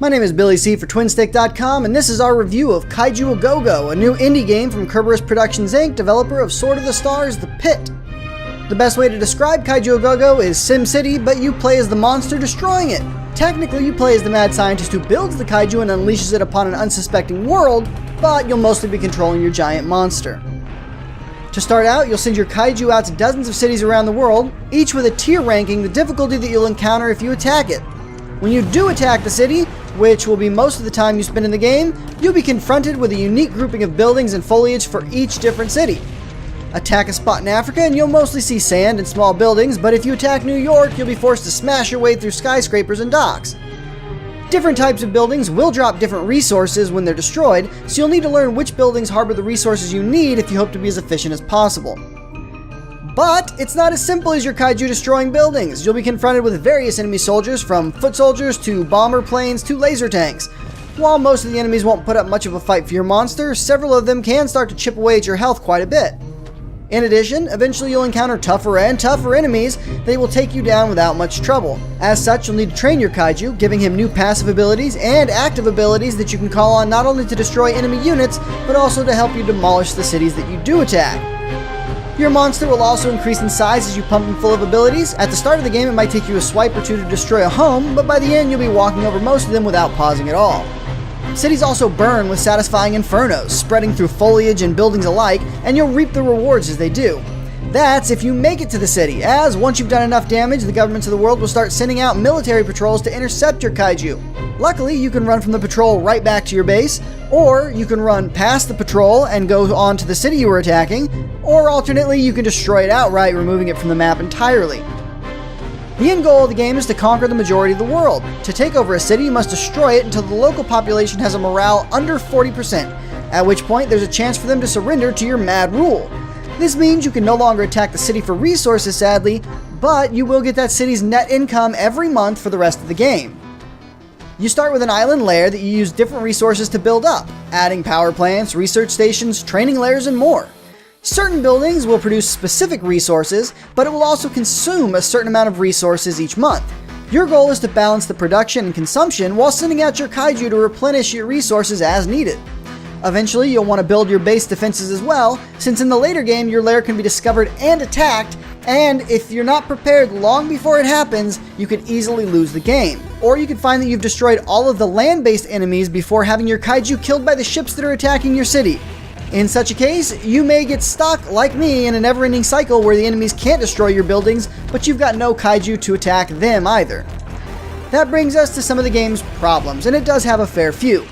My name is Billy C for Twinstiq.com, and this is our review of Kaiju-A-Gogo, a new indie game from Kerberos Productions Inc, developer of Sword of the Stars: The Pit. The best way to describe Kaiju-A-Gogo is SimCity, but you play as the monster destroying it. Technically, you play as the mad scientist who builds the kaiju and unleashes it upon an unsuspecting world, but you'll mostly be controlling your giant monster. To start out, you'll send your kaiju out to dozens of cities around the world, each with a tier ranking the difficulty that you'll encounter if you attack it. When you do attack the city, which will be most of the time you spend in the game, you'll be confronted with a unique grouping of buildings and foliage for each different city. Attack a spot in Africa and you'll mostly see sand and small buildings, but if you attack New York, you'll be forced to smash your way through skyscrapers and docks. Different types of buildings will drop different resources when they're destroyed, so you'll need to learn which buildings harbor the resources you need if you hope to be as efficient as possible. But it's not as simple as your kaiju destroying buildings. You'll be confronted with various enemy soldiers, from foot soldiers to bomber planes to laser tanks. While most of the enemies won't put up much of a fight for your monster, several of them can start to chip away at your health quite a bit. In addition, eventually you'll encounter tougher and tougher enemies. They will take you down without much trouble. As such, you'll need to train your kaiju, giving him new passive abilities and active abilities that you can call on not only to destroy enemy units, but also to help you demolish the cities that you do attack. Your monster will also increase in size as you pump him full of abilities. At the start of the game, it might take you a swipe or two to destroy a home, but by the end you'll be walking over most of them without pausing at all. Cities also burn with satisfying infernos, spreading through foliage and buildings alike, and you'll reap the rewards as they do. That's if you make it to the city, as once you've done enough damage, the governments of the world will start sending out military patrols to intercept your kaiju. Luckily, you can run from the patrol right back to your base, or you can run past the patrol and go on to the city you were attacking, or alternately, you can destroy it outright, removing it from the map entirely. The end goal of the game is to conquer the majority of the world. To take over a city, you must destroy it until the local population has a morale under 40%, at which point there's a chance for them to surrender to your mad rule. This means you can no longer attack the city for resources, sadly, but you will get that city's net income every month for the rest of the game. You start with an island lair that you use different resources to build up, adding power plants, research stations, training lairs, and more. Certain buildings will produce specific resources, but it will also consume a certain amount of resources each month. Your goal is to balance the production and consumption while sending out your kaiju to replenish your resources as needed. Eventually, you'll want to build your base defenses as well, since in the later game your lair can be discovered and attacked, and if you're not prepared long before it happens, you could easily lose the game. Or you could find that you've destroyed all of the land-based enemies before having your kaiju killed by the ships that are attacking your city. In such a case, you may get stuck, like me, in a never-ending cycle where the enemies can't destroy your buildings, but you've got no kaiju to attack them either. That brings us to some of the game's problems, and it does have a fair few.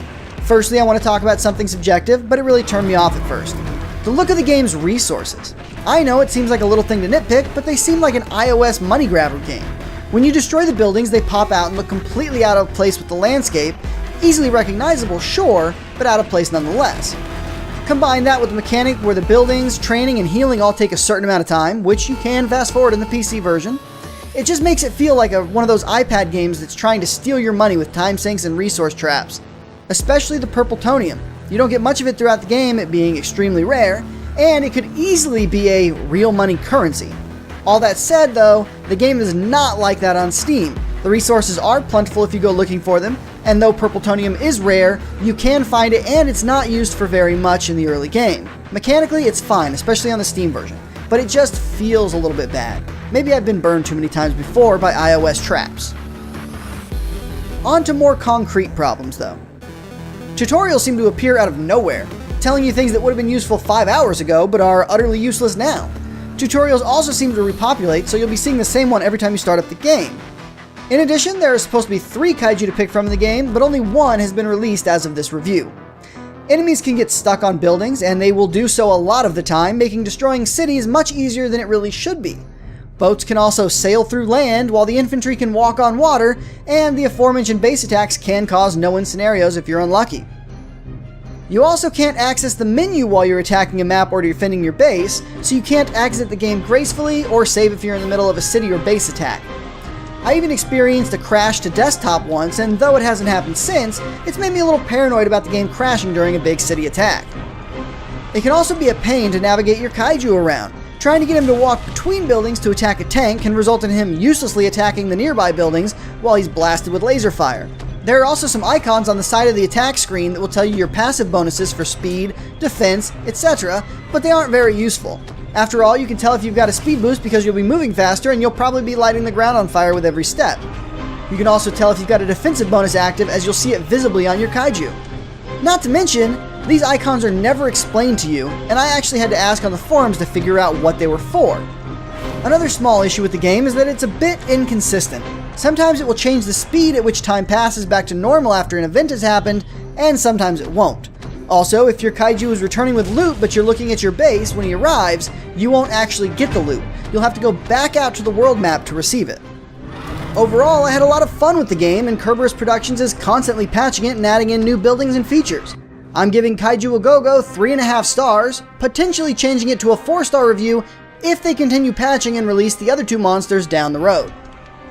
Firstly, I want to talk about something subjective, but it really turned me off at first. The look of the game's resources. I know it seems like a little thing to nitpick, but they seem like an iOS money grabber game. When you destroy the buildings, they pop out and look completely out of place with the landscape. Easily recognizable, sure, but out of place nonetheless. Combine that with the mechanic where the buildings, training, and healing all take a certain amount of time, which you can fast forward in the PC version. It just makes it feel like one of those iPad games that's trying to steal your money with time sinks and resource traps. Especially the purple tonium. You don't get much of it throughout the game, it being extremely rare, and it could easily be a real money currency. All that said though, the game is not like that on Steam. The resources are plentiful if you go looking for them, and though purple tonium is rare, you can find it and it's not used for very much in the early game. Mechanically, it's fine, especially on the Steam version, but it just feels a little bit bad. Maybe I've been burned too many times before by iOS traps. On to more concrete problems though. Tutorials seem to appear out of nowhere, telling you things that would have been useful 5 hours ago but are utterly useless now. Tutorials also seem to repopulate, so you'll be seeing the same one every time you start up the game. In addition, there are supposed to be 3 kaiju to pick from in the game, but only 1 has been released as of this review. Enemies can get stuck on buildings, and they will do so a lot of the time, making destroying cities much easier than it really should be. Boats can also sail through land, while the infantry can walk on water, and the aforementioned base attacks can cause no-win scenarios if you're unlucky. You also can't access the menu while you're attacking a map or defending your base, so you can't exit the game gracefully or save if you're in the middle of a city or base attack. I even experienced a crash to desktop once, and though it hasn't happened since, it's made me a little paranoid about the game crashing during a big city attack. It can also be a pain to navigate your kaiju around. Trying to get him to walk between buildings to attack a tank can result in him uselessly attacking the nearby buildings while he's blasted with laser fire. There are also some icons on the side of the attack screen that will tell you your passive bonuses for speed, defense, etc., but they aren't very useful. After all, you can tell if you've got a speed boost because you'll be moving faster and you'll probably be lighting the ground on fire with every step. You can also tell if you've got a defensive bonus active, as you'll see it visibly on your kaiju. Not to mention, these icons are never explained to you, and I actually had to ask on the forums to figure out what they were for. Another small issue with the game is that it's a bit inconsistent. Sometimes it will change the speed at which time passes back to normal after an event has happened, and sometimes it won't. Also, if your kaiju is returning with loot but you're looking at your base when he arrives, you won't actually get the loot. You'll have to go back out to the world map to receive it. Overall, I had a lot of fun with the game, and Kerberos Productions is constantly patching it and adding in new buildings and features. I'm giving Kaiju-A-Gogo 3.5 stars, potentially changing it to a 4-star review if they continue patching and release the other 2 monsters down the road.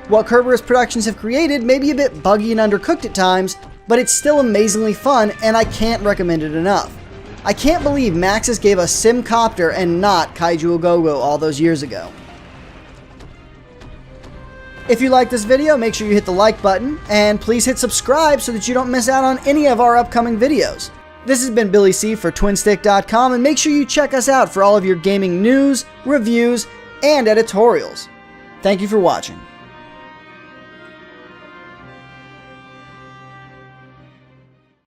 What Kerberos Productions have created may be a bit buggy and undercooked at times, but it's still amazingly fun, and I can't recommend it enough. I can't believe Maxis gave us Simcopter and not Kaiju-A-Gogo all those years ago. If you like this video, make sure you hit the like button, and please hit subscribe so that you don't miss out on any of our upcoming videos. This has been Billy C for Twinstiq.com, and make sure you check us out for all of your gaming news, reviews, and editorials. Thank you for watching.